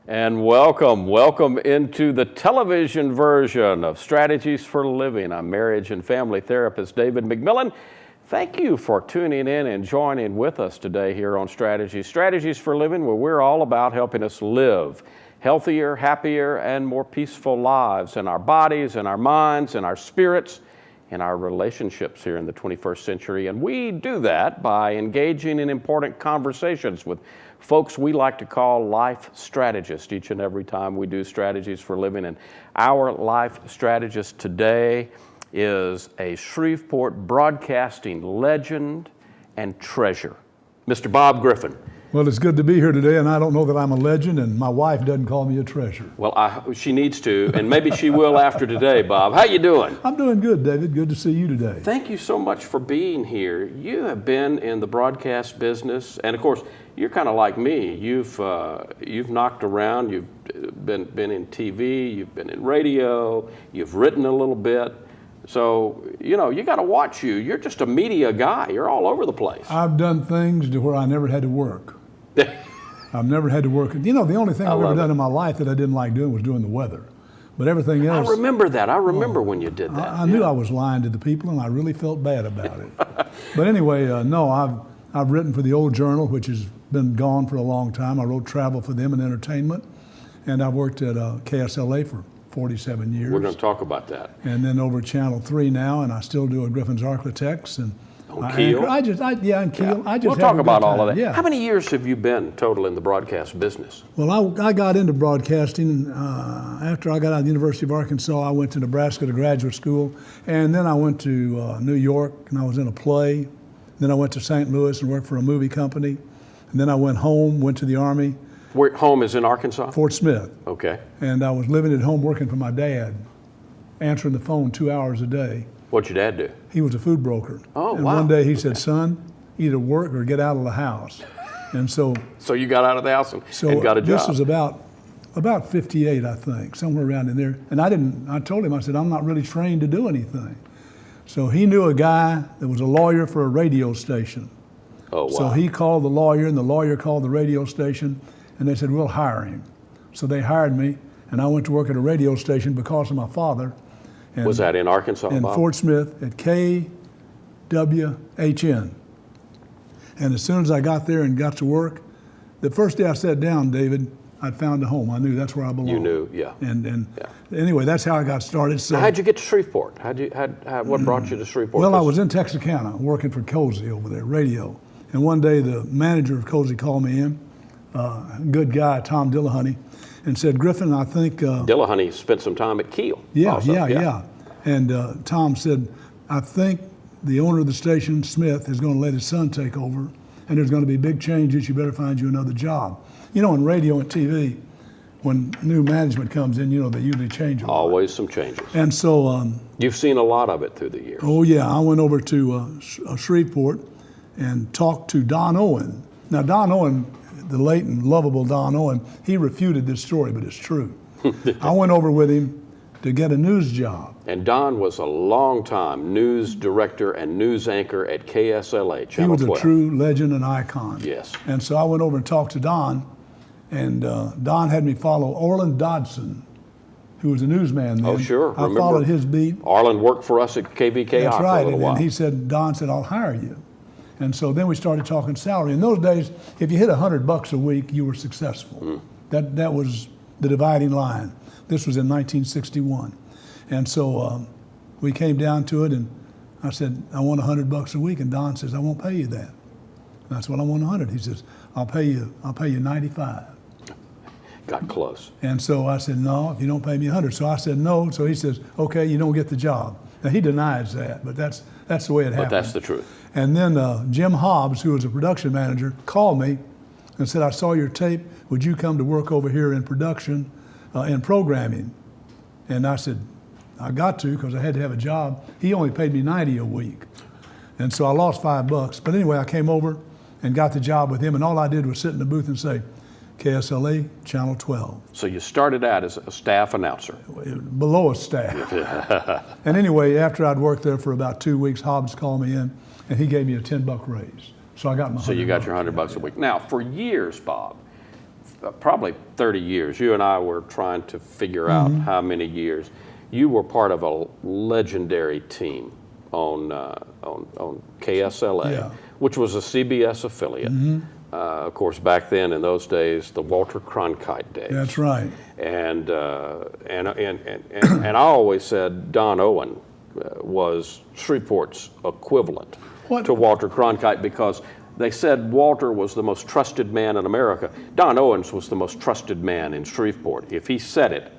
And welcome into the television version of Strategies for Living. I'm marriage and family therapist David McMillan. Thank you for tuning in and joining with us today here on Strategies for Living, where we're all about helping us live healthier, happier, and more peaceful lives in our bodies, in our minds, in our spirits, in our relationships here in the 21st century. And we do that by engaging in important conversations with folks we like to call life strategists each and every time we do Strategies for Living. And our life strategist today is a Shreveport broadcasting legend and treasure, Mr. Bob Griffin. Well, it's good to be here today, and I don't know that I'm a legend, and my wife doesn't call me a treasure. Well, she needs to, and maybe she will after today, Bob. How you doing? I'm doing good, David. Good to see you today. Thank you so much for being here. You have been in the broadcast business, and of course, you're kind of like me. You've knocked around. You've been in TV. You've been in radio. You've written a little bit. So, you got to watch you. You're just a media guy. You're all over the place. I've done things to where I never had to work. I've never had to work. The only thing I've ever done in my life that I didn't like doing was doing the weather. But everything else. I remember that. I remember when you did that. I knew I was lying to the people, and I really felt bad about it. But anyway, no, I've written for the Old Journal, which has been gone for a long time. I wrote travel for them and entertainment. And I've worked at KSLA for 47 years. We're going to talk about that. And then over at Channel 3 now, and I still do a Griffin's Architects. And Keel? And Keel. Yeah. We'll talk about all of that. Yeah. How many years have you been total in the broadcast business? Well, I got into broadcasting after I got out of the University of Arkansas. I went to Nebraska to graduate school, and then I went to New York, and I was in a play. Then I went to St. Louis and worked for a movie company. And then I went home, went to the Army. Where home is in Arkansas? Fort Smith. Okay. And I was living at home working for my dad, answering the phone 2 hours a day. What'd your dad do? He was a food broker. Oh, and wow. One day he said, son, either work or get out of the house. And so you got out of the house and got a job. This was about 58, I think, somewhere around in there. And I told him, I said, I'm not really trained to do anything. So he knew a guy that was a lawyer for a radio station. Oh, wow. So he called the lawyer, and the lawyer called the radio station, and they said, we'll hire him. So they hired me, and I went to work at a radio station because of my father. And was that in Arkansas, in Bob? Fort Smith at KWHN. And as soon as I got there and got to work, the first day I sat down, David, I'd found a home. I knew that's where I belonged. You knew, yeah. And anyway, that's how I got started. So how'd you get to Shreveport? What brought you to Shreveport? Well, I was in Texarkana working for Cozy over there, radio. And one day the manager of Cozy called me in, good guy, Tom Dillahunty, and said, Griffin, I think... Dillahunty spent some time at Keel. Yeah. And Tom said, I think the owner of the station, Smith, is going to let his son take over, and there's going to be big changes. You better find you another job. In radio and TV, when new management comes in, they usually change a lot. Always some changes. And so... you've seen a lot of it through the years. Oh, yeah. I went over to Shreveport and talked to Don Owen. Now, Don Owen, the late and lovable Don Owen, he refuted this story, but it's true. I went over with him to get a news job. And Don was a long-time news director and news anchor at KSLA, Channel 12. He was a true legend and icon. Yes. And so I went over and talked to Don, and Don had me follow Orland Dodson, who was a newsman then. Oh, sure. I followed his beat. Orland worked for us at KVKI That's for right. a little while. And he said, Don said, I'll hire you. And so then we started talking salary. In those days, if you hit $100 a week, you were successful. That was the dividing line. This was in 1961. And so we came down to it, and I said, I want $100 a week. And Don says, I won't pay you that. And I said, well, I want 100. He says, I'll pay you 95. Got close. And so I said, no, if you don't pay me 100. So I said, no. So he says, okay, you don't get the job. Now he denies that, but that's the way it happened. But that's the truth. And then Jim Hobbs, who was a production manager, called me and said, I saw your tape. Would you come to work over here in production, in programming? And I said, I got to, because I had to have a job. He only paid me $90 a week. And so I lost $5. But anyway, I came over and got the job with him, and all I did was sit in the booth and say, KSLA, Channel 12. So you started out as a staff announcer. Below a staff. And anyway, after I'd worked there for about 2 weeks, Hobbs called me in, and he gave me a $10 raise. So I got my So you got your $100 a week. Now, for years, Bob, probably 30 years. You and I were trying to figure out how many years. You were part of a legendary team on KSLA, Yeah. which was a CBS affiliate. Of course, back then in those days, the Walter Cronkite days. That's right. And I always said Don Owen was Shreveport's equivalent What? to Walter Cronkite, because they said Walter was the most trusted man in America. Don Owens was the most trusted man in Shreveport. If he said it,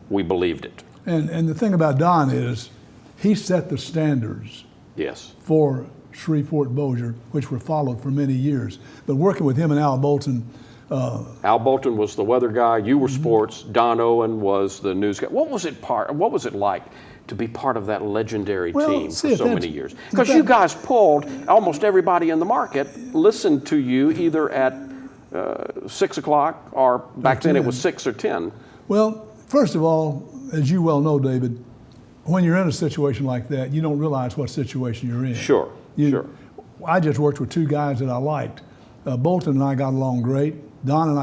we believed it. And the thing about Don is he set the standards Yes. for Shreveport Bossier, which were followed for many years. But working with him and Al Bolton, Al Bolton was the weather guy. You were sports. Don Owen was the news guy. What was it like to be part of that legitimary Well, team see, for if so that's- many years? if Because that- you guys pulled almost everybody in the market listened to you either at 6 o'clock or back then it 10. was 6 or 10. well, first of all, as you well know, David, when you're in a situation like that, you don't realize what situation you're in. Sure, sure. I just worked with two guys that I liked. Bolton and I got along great. Don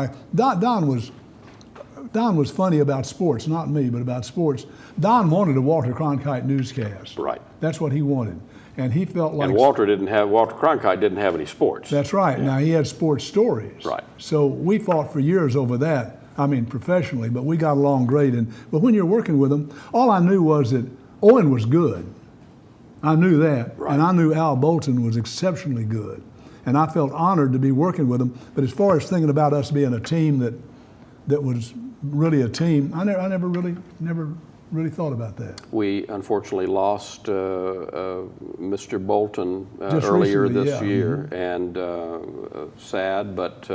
was funny about sports, not me, but about sports. Don wanted a Walter Cronkite newscast. Right. That's what he wanted. And he felt like And Walter Cronkite didn't have any sports. That's right. Now he had sports stories. Right. So we fought for years over that. I mean, professionally, but we got along great. But when you're working with him, all I knew was that Owen was good. I knew that. Right. And I knew Al Bolton was exceptionally good. And I felt honored to be working with him. But as far as thinking about us being a team that was really a team, I never really thought about that. We unfortunately lost Mr. Bolton Just earlier recently, this yeah. year, and sad, but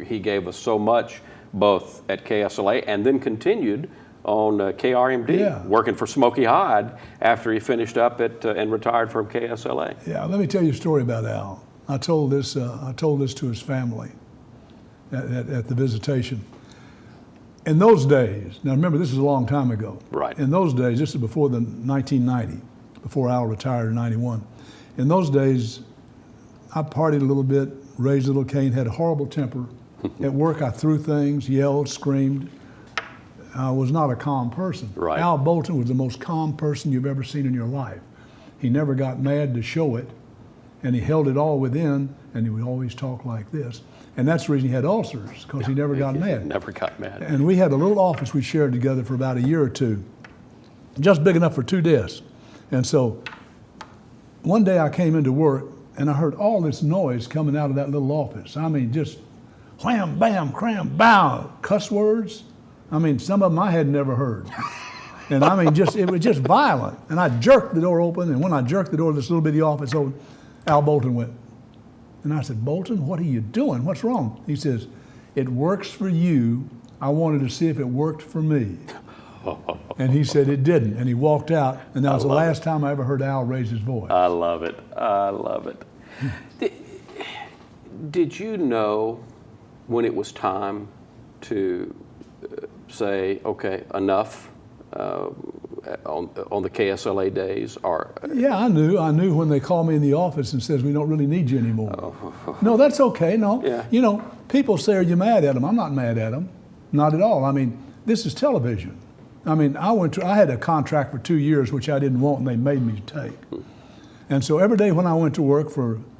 he gave us so much, both at KSLA and then continued on KRMD, Yeah. working for Smoky Hyde after he finished up and retired from KSLA. Yeah, let me tell you a story about Al. I told this to his family at the visitation. In those days, now remember this is a long time ago. Right. In those days, this is before the 1990, before Al retired in 91. In those days, I partied a little bit, raised a little cane, had a horrible temper. At work, I threw things, yelled, screamed. I was not a calm person. Right. Al Bolton was the most calm person you've ever seen in your life. He never got mad to show it, and he held it all within, and he would always talk like this. And that's the reason he had ulcers, because he never got mad. Never got mad. And we had a little office we shared together for about a year or two, just big enough for 2 desks. And so one day I came into work and I heard all this noise coming out of that little office. I mean, just wham, bam, cram, bow, cuss words. I mean, some of them I had never heard. And I mean, it was just violent. And I jerked the door open, and when I jerked the door of this little bitty office open, Al Bolton went. And I said, Bolton, what are you doing? What's wrong? He says, it works for you. I wanted to see if it worked for me. And he said it didn't. And he walked out. And that was the last time I ever heard Al raise his voice. I love it. I love it. Did you know when it was time to say, okay, enough on the KSLA days? Or Yeah, I knew when they called me in the office and says, we don't really need you anymore. No, that's okay, no. Yeah. You know, people say, are you mad at them? I'm not mad at them, not at all. I mean, this is television. I mean, I had a contract for 2 years, which I didn't want, and they made me take. And so every day when I went to work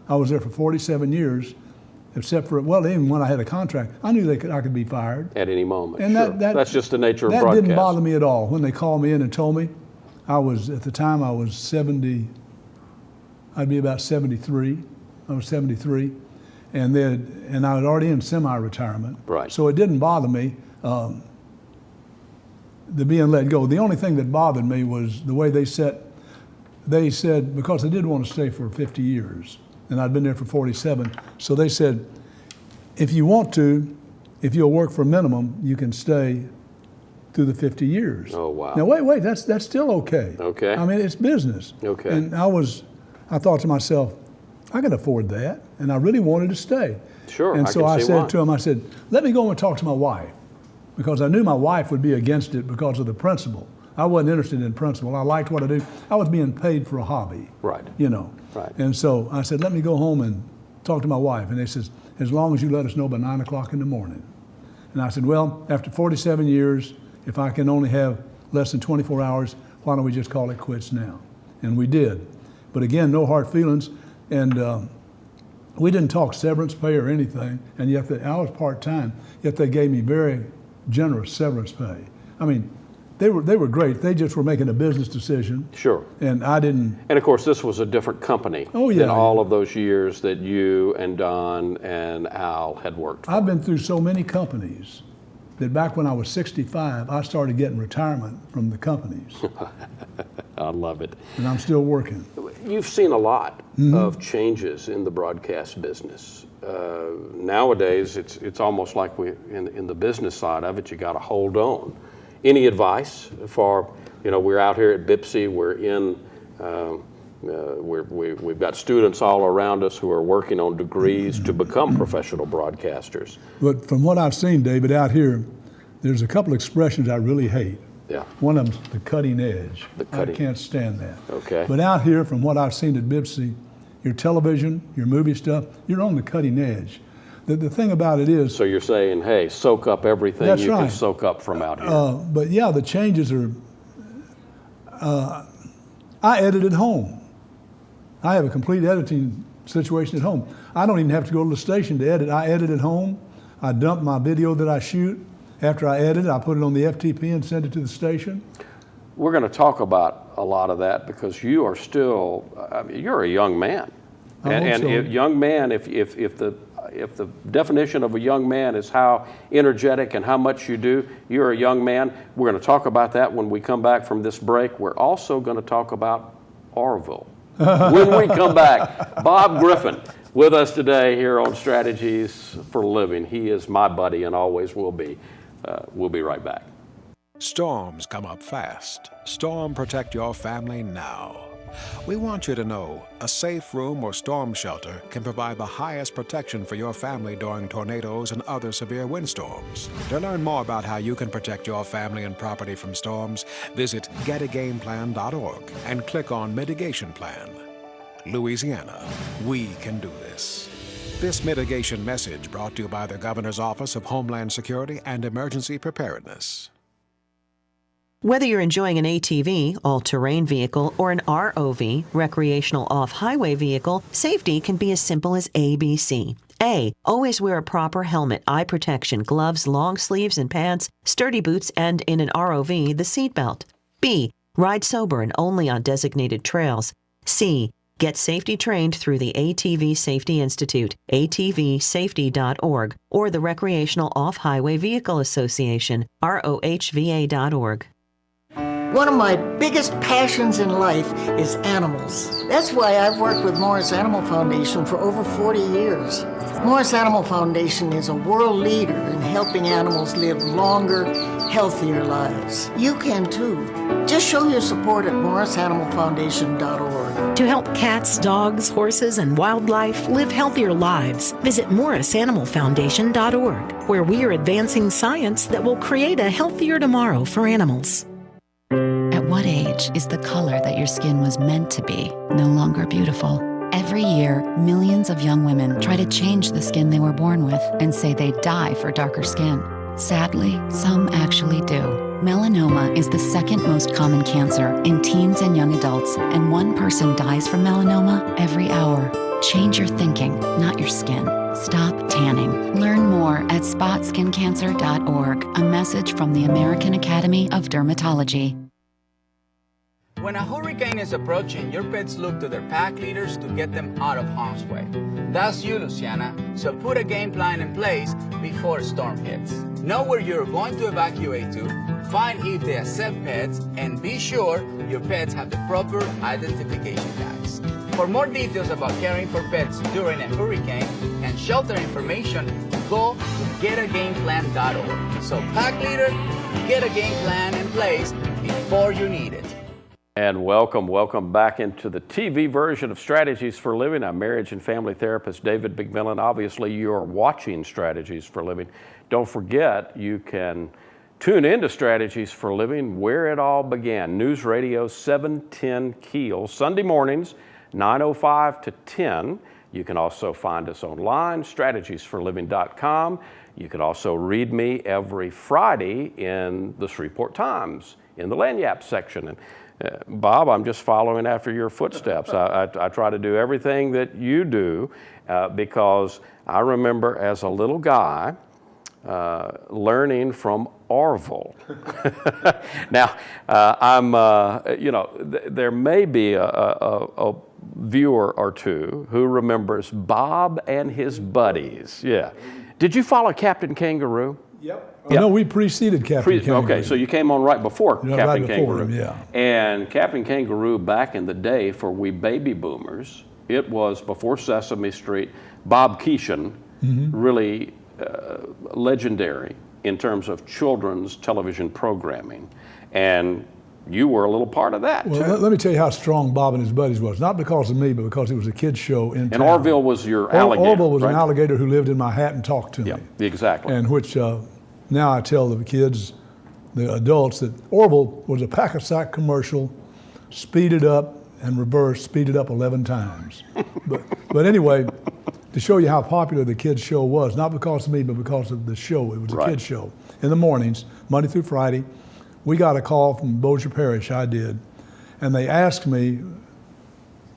I was there for 47 years, except for, well, even when I had a contract, I knew I could be fired. at any moment? And Sure. that's just the nature of that broadcast. didn't bother me at all. When they called me in and told me, at the time I was 70, I'd be about 73. I was 73. And I was already in semi-retirement. Right. So it didn't bother me, the being let go. The only thing that bothered me was the way they said, because I did want to stay for 50 years, and I'd been there for 47, so they said, if you want to, if you'll work for a minimum, you can stay through the 50 years. Oh, wow. Now, wait, that's still okay. Okay. I mean, it's business. Okay. And I thought to myself, I can afford that, and I really wanted to stay. Sure, And I so can I see said why. to him, I said, let me go and talk to my wife, because I knew my wife would be against it because of the principle. I wasn't interested in principle. I liked what I do. I was being paid for a hobby. Right. You know. Right. And so I said, let me go home and talk to my wife. And they says, as long as you let us know by 9 o'clock in the morning. And I said, well, after 47 years, if I can only have less than 24 hours, why don't we just call it quits now? And we did. But again, no hard feelings. And we didn't talk severance pay or anything. And yet I was part-time, yet they gave me very generous severance pay. I mean, they were great. They just were making a business decision. Sure. And I didn't. And of course, this was a different company than all of those years that you and Don and Al had worked for. I've been through so many companies that back when I was 65, I started getting retirement from the companies. I love it. And I'm still working. You've seen a lot of changes in the broadcast business. Nowadays, it's almost like in the business side of it, you got to hold on. Any advice for, we're out here at BIPSI, we've got students all around us who are working on degrees to become professional broadcasters. But from what I've seen, David, out here, there's a couple expressions I really hate. Yeah. One of them's the cutting edge. I can't stand that. Okay. But out here, from what I've seen at BIPSI, your television, your movie stuff, you're on the cutting edge. The thing about it is... So you're saying, hey, soak up everything you right. can soak up from out here. But yeah, the changes are... I edit at home. I have a complete editing situation at home. I don't even have to go to the station to edit. I edit at home. I dump my video that I shoot. After I edit, I put it on the FTP and send it to the station. We're going to talk about a lot of that because you are still, you're a young man. And young man, if the definition of a young man is how energetic and how much you do, you're a young man. We're going to talk about that when we come back from this break. We're also going to talk about Orville. When we come back, Bob Griffin with us today here on Strategies for Living. He is my buddy and always will be. We'll be right back. Storms come up fast. Storm Protect Your Family now. We want you to know a safe room or storm shelter can provide the highest protection for your family during tornadoes and other severe windstorms. To learn more about how you can protect your family and property from storms, visit getagameplan.org and click on Mitigation Plan. Louisiana, we can do this. This mitigation message brought to you by the Governor's Office of Homeland Security and Emergency Preparedness. Whether you're enjoying an ATV, all-terrain vehicle, or an ROV, recreational off-highway vehicle, safety can be as simple as ABC. A. Always wear a proper helmet, eye protection, gloves, long sleeves and pants, sturdy boots, and in an ROV, the seatbelt. B. Ride sober and only on designated trails. C. Get safety trained through the ATV Safety Institute, atvsafety.org, or the Recreational Off-Highway Vehicle Association, rohva.org. One of my biggest passions in life is animals. That's why I've worked with Morris Animal Foundation for over 40 years. Morris Animal Foundation is a world leader in helping animals live longer, healthier lives. You can too. Just show your support at morrisanimalfoundation.org. To help cats, dogs, horses, and wildlife live healthier lives, visit morrisanimalfoundation.org, where we are advancing science that will create a healthier tomorrow for animals. At what age is the color that your skin was meant to be no longer beautiful? Every year, millions of young women try to change the skin they were born with and say they die for darker skin. Sadly, some actually do. Melanoma is the second most common cancer in teens and young adults, and one person dies from melanoma every hour. Change your thinking, not your skin. Stop tanning. Learn more at spotskincancer.org. A message from the American Academy of Dermatology. When a hurricane is approaching, your pets look to their pack leaders to get them out of harm's way. That's you, Luciana, so put a game plan in place before a storm hits. Know where you're going to evacuate to, find if they accept pets, and be sure your pets have the proper identification tags. For more details about caring for pets during a hurricane and shelter information, go to getagameplan.org. So pack leader, get a game plan in place before you need it. And welcome back into the TV version of Strategies for Living. I'm marriage and family therapist David McMillan. Obviously, you're watching Strategies for Living. Don't forget, you can tune into Strategies for Living where it all began. News Radio 710 Keel, Sunday mornings, 9:05 to 10. You can also find us online, strategiesforliving.com. You can also read me every Friday in the Shreveport Times in the Lagniappe section. And Bob, I'm just following after your footsteps. I try to do everything that you do because I remember as a little guy learning from Orville. Now, there may be a viewer or two who remembers Bob and his buddies. Yeah. Did you follow Captain Kangaroo? Yep. No, we preceded Captain Kangaroo. Okay, so you came on right before Yeah, Captain right before Kangaroo. him, yeah. And Captain Kangaroo back in the day for we baby boomers, it was before Sesame Street. Bob Keeshan, really legendary in terms of children's television programming. And you were a little part of that, Well, too. let me tell you how strong Bob and his buddies was. Not because of me, but because it was a kid's show in town. And Orville was your alligator, Orville was right? an alligator who lived in my hat and talked to Yeah, me. exactly. And which now I tell the kids, the adults, that Orville was a Pack-a-Sack commercial, speeded up and reversed, speeded up 11 times. but anyway, to show you how popular the kids show was, not because of me, but because of the show. It was a Right. kids show. In the mornings, Monday through Friday, we got a call from Bossier Parish, I did, and they asked me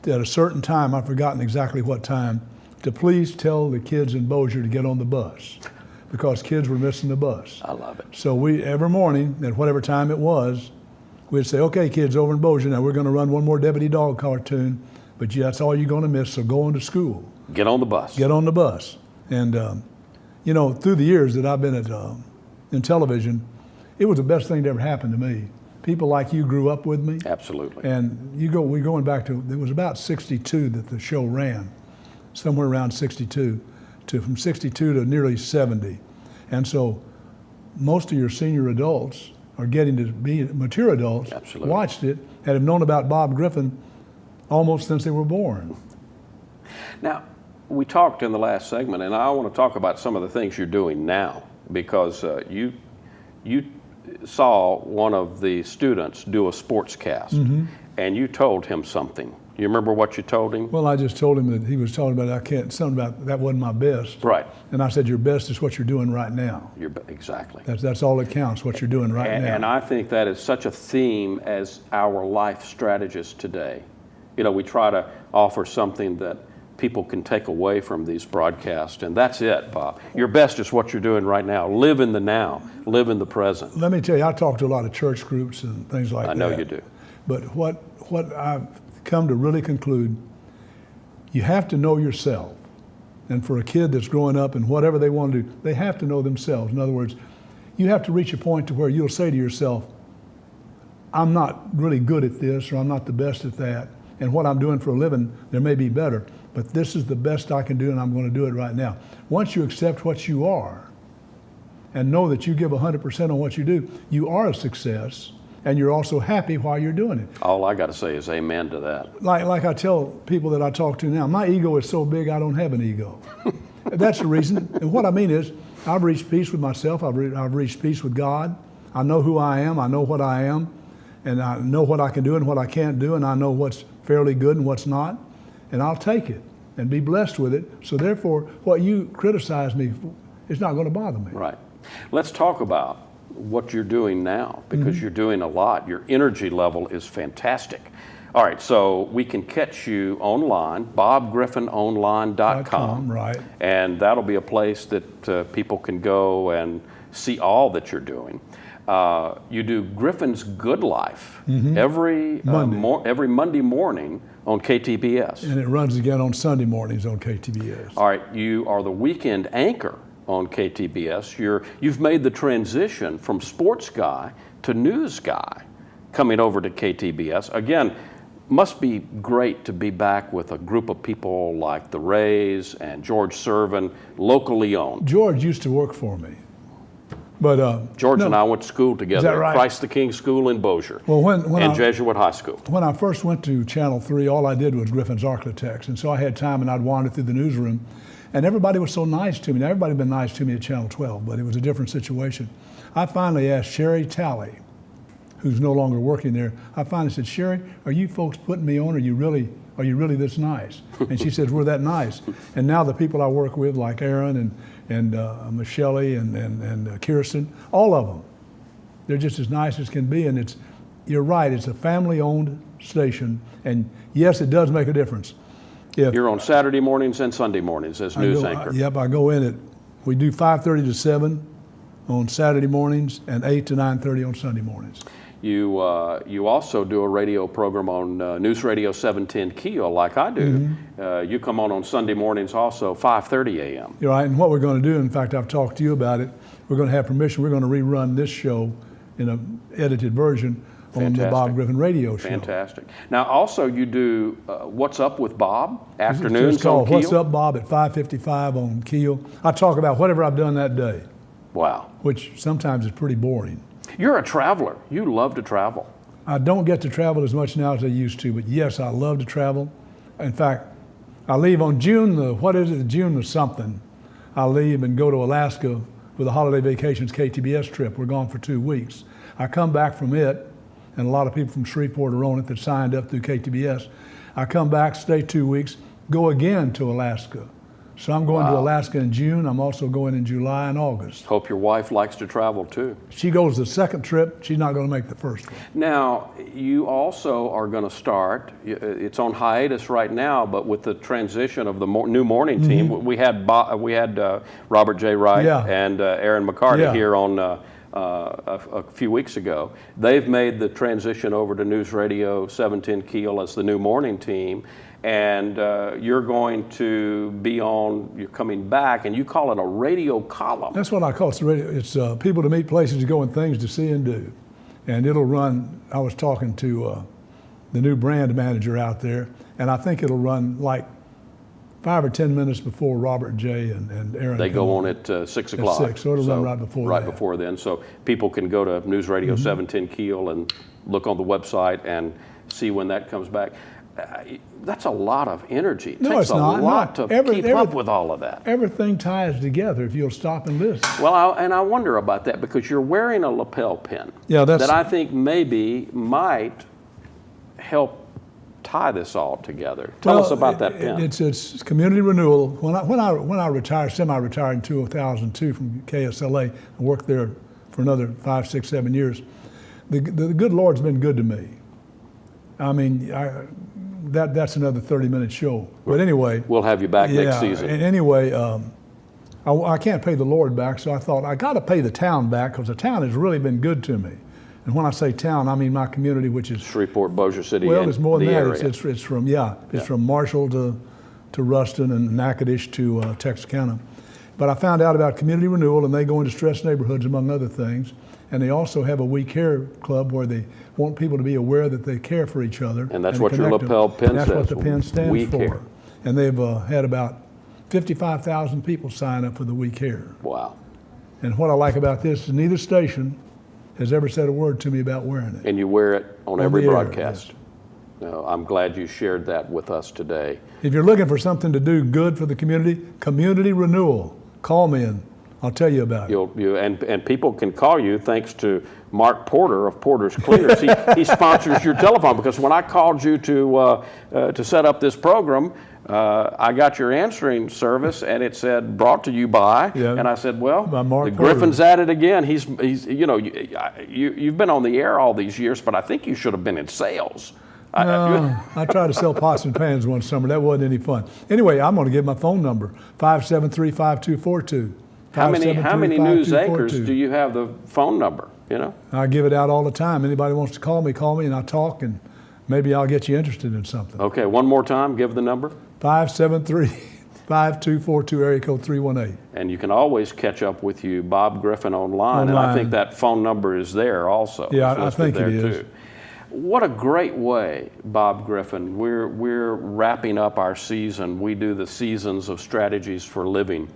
at a certain time, I've forgotten exactly what time, to please tell the kids in Bossier to get on the bus because kids were missing the bus. I love it. So we, every morning, at whatever time it was, we'd say, okay, kids over in Bossier, now we're going to run one more Deputy Dog cartoon, but that's all you're going to miss, so go on to school. Get on the bus. Get on the bus. And, through the years that I've been in television, it was the best thing that ever happened to me. People like you grew up with me. Absolutely. And we're going back to, it was about 62 that the show ran, somewhere around 62, from 62 to nearly 70. And so most of your senior adults are getting to be mature adults, Absolutely. watched it, and have known about Bob Griffin almost since they were born. Now, we talked in the last segment, and I want to talk about some of the things you're doing now, because you saw one of the students do a sportscast, and you told him something. You remember what you told him? Well, I just told him that he was talking about something about that wasn't my best. Right. And I said, your best is what you're doing right now. Exactly. That's all that counts, what you're doing right now. And I think that is such a theme as our life strategists today. We try to offer something that people can take away from these broadcasts, and that's it, Bob. Your best is what you're doing right now. Live in the now. Live in the present. Let me tell you, I talk to a lot of church groups and things like that. I know you do. But what I've come to really conclude, you have to know yourself. And for a kid that's growing up and whatever they want to do, they have to know themselves. In other words, you have to reach a point to where you'll say to yourself, I'm not really good at this, or I'm not the best at that, and what I'm doing for a living, there may be better, but this is the best I can do, and I'm going to do it right now. Once you accept what you are and know that you give 100% on what you do, you are a success, and you're also happy while you're doing it. All I got to say is amen to that. Like I tell people that I talk to now, my ego is so big I don't have an ego. That's the reason. And what I mean is, I've reached peace with myself. I've reached peace with God. I know who I am. I know what I am. And I know what I can do and what I can't do. And I know what's fairly good and what's not. And I'll take it and be blessed with it. So therefore, what you criticize me for is not going to bother me. Right. Let's talk about what you're doing now, because you're doing a lot. Your energy level is fantastic. All right, so we can catch you online, bobgriffinonline.com. Right. And that'll be a place that people can go and see all that you're doing. You do Griffin's Good Life every Monday morning on KTBS. And it runs again on Sunday mornings on KTBS. All right, you are the weekend anchor on KTBS. You've made the transition from sports guy to news guy coming over to KTBS. Again, must be great to be back with a group of people like the Rays and George Servin, locally owned. George used to work for me. But George and I went to school together that right? at Christ the King School in Bossier Well, and Jesuit High School. When I first went to Channel 3, all I did was Griffin's Architects. And so I had time and I'd wander through the newsroom. And everybody was so nice to me. Now, everybody had been nice to me at Channel 12, but it was a different situation. I finally asked Sherry Talley, who's no longer working there. I finally said, Sherry, are you folks putting me on? Are are you really this nice? And she says, we're that nice. And now the people I work with, like Aaron and Michelle and Kirsten, all of them, they're just as nice as can be. And you're right, it's a family-owned station. And yes, it does make a difference. You're on Saturday mornings and Sunday mornings as news anchor. Yep, I go in we do 5:30 to 7 on Saturday mornings and 8 to 9:30 on Sunday mornings. You also do a radio program on News Radio 710 Keel, like I do. You come on Sunday mornings also, 5:30 a.m. You're right, and what we're going to do, in fact, I've talked to you about it, we're going to have permission, we're going to rerun this show in an edited version on the Bob Griffin radio show. Fantastic. Now, also you do What's Up with Bob, afternoons it's called on Keel? What's Up, Bob, at 5:55 on Keel. I talk about whatever I've done that day. Wow. Which sometimes is pretty boring. You're a traveler. You love to travel. I don't get to travel as much now as I used to, but yes, I love to travel. In fact, I leave on June the something. I leave and go to Alaska with a holiday vacations KTBS trip. We're gone for 2 weeks. I come back from it, and a lot of people from Shreveport are on it that signed up through KTBS. I come back, stay 2 weeks, go again to Alaska. So I'm going to Alaska in June. I'm also going in July and August. Hope your wife likes to travel too. She goes the second trip. She's not going to make the first one. Now, you also are going to start, it's on hiatus right now, but with the transition of the new morning team, we had Robert J. Wright and Aaron McCarty here on a few weeks ago. They've made the transition over to News Radio 710 Keel as the new morning team. And you're going to be you're coming back, and you call it a radio column. That's what I call it. It's people to meet, places to go, and things to see and do. And it'll run, I was talking to the new brand manager out there, and I think it'll run like 5 or 10 minutes before Robert J. and Aaron. They go on at 6 o'clock. At 6, so it'll run right before that. Right before then. So people can go to News Radio 710 Keel and look on the website and see when that comes back. That's a lot of energy. It takes a lot to keep up with all of that. Everything ties together if you'll stop and listen. Well, I wonder about that because you're wearing a lapel pin that I think might help tie this all together. Tell us about that pin. It's community renewal. When I retired, semi-retired in 2002 from KSLA, I worked there for another 5, 6, 7 years. The good Lord's been good to me. I mean, that's another 30-minute show. But anyway. We'll have you back next season. And anyway, I can't pay the Lord back, so I thought I got to pay the town back because the town has really been good to me. And when I say town, I mean my community, which is Shreveport, Bossier City. Well, it's more than that. Area. It's from Marshall to Ruston and Natchitoches to Texarkana. But I found out about community renewal, and they go into stressed neighborhoods, among other things. And they also have a We Care club where they want people to be aware that they care for each other. And that's what your lapel pin says. That's what the pin stands We for. Care. And they've had about 55,000 people sign up for the We Care. Wow. And what I like about this is neither station has ever said a word to me about wearing it. And you wear it on every broadcast. Yes. No, I'm glad you shared that with us today. If you're looking for something to do good for the community renewal, call me and I'll tell you about it. And people can call you thanks to Mark Porter of Porter's Cleaners. He sponsors your telephone because when I called you to set up this program, I got your answering service and it said brought to you by, and I said, well, the Griffin's at it again. He's you've been on the air all these years, but I think you should have been in sales. No, I tried to sell pots and pans one summer. That wasn't any fun. Anyway, I'm going to give my phone number, 573-5242. How many news anchors do you have the phone number, I give it out all the time. Anybody wants to call me, and I'll talk, and maybe I'll get you interested in something. Okay, one more time, give the number. 573-5242, area code 318. And you can always catch up with you, Bob Griffin, online. And I think that phone number is there also. Yeah, I think it is. Too. What a great way, Bob Griffin. We're wrapping up our season. We do the seasons of Strategies for Living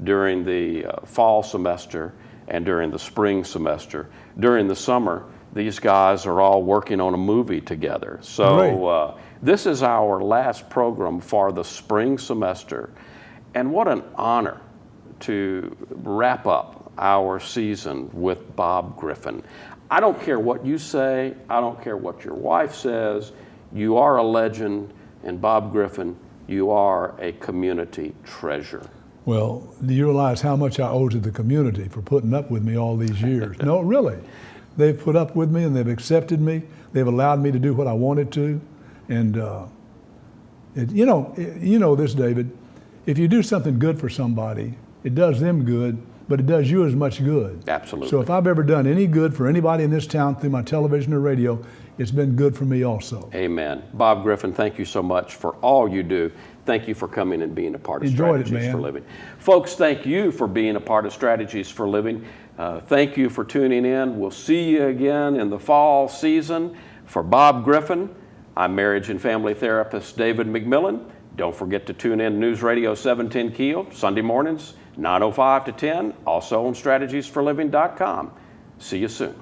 during the fall semester and during the spring semester. During the summer, these guys are all working on a movie together. So this is our last program for the spring semester. And what an honor to wrap up our season with Bob Griffin. I don't care what you say. I don't care what your wife says. You are a legend. And Bob Griffin, you are a community treasure. Well, do you realize how much I owe to the community for putting up with me all these years? No, really. They've put up with me and they've accepted me. They've allowed me to do what I wanted to. And you know this, David, if you do something good for somebody, it does them good, but it does you as much good. Absolutely. So if I've ever done any good for anybody in this town through my television or radio, it's been good for me also. Amen. Bob Griffin, thank you so much for all you do. Thank you for coming and being a part of Enjoyed it, Strategies man. for Living. Folks, thank you for being a part of Strategies for Living. Thank you for tuning in. We'll see you again in the fall season. For Bob Griffin, I'm marriage and family therapist David McMillan. Don't forget to tune in News Radio 710 Keel, Sunday mornings, 9:05 to 10, also on strategiesforliving.com. See you soon.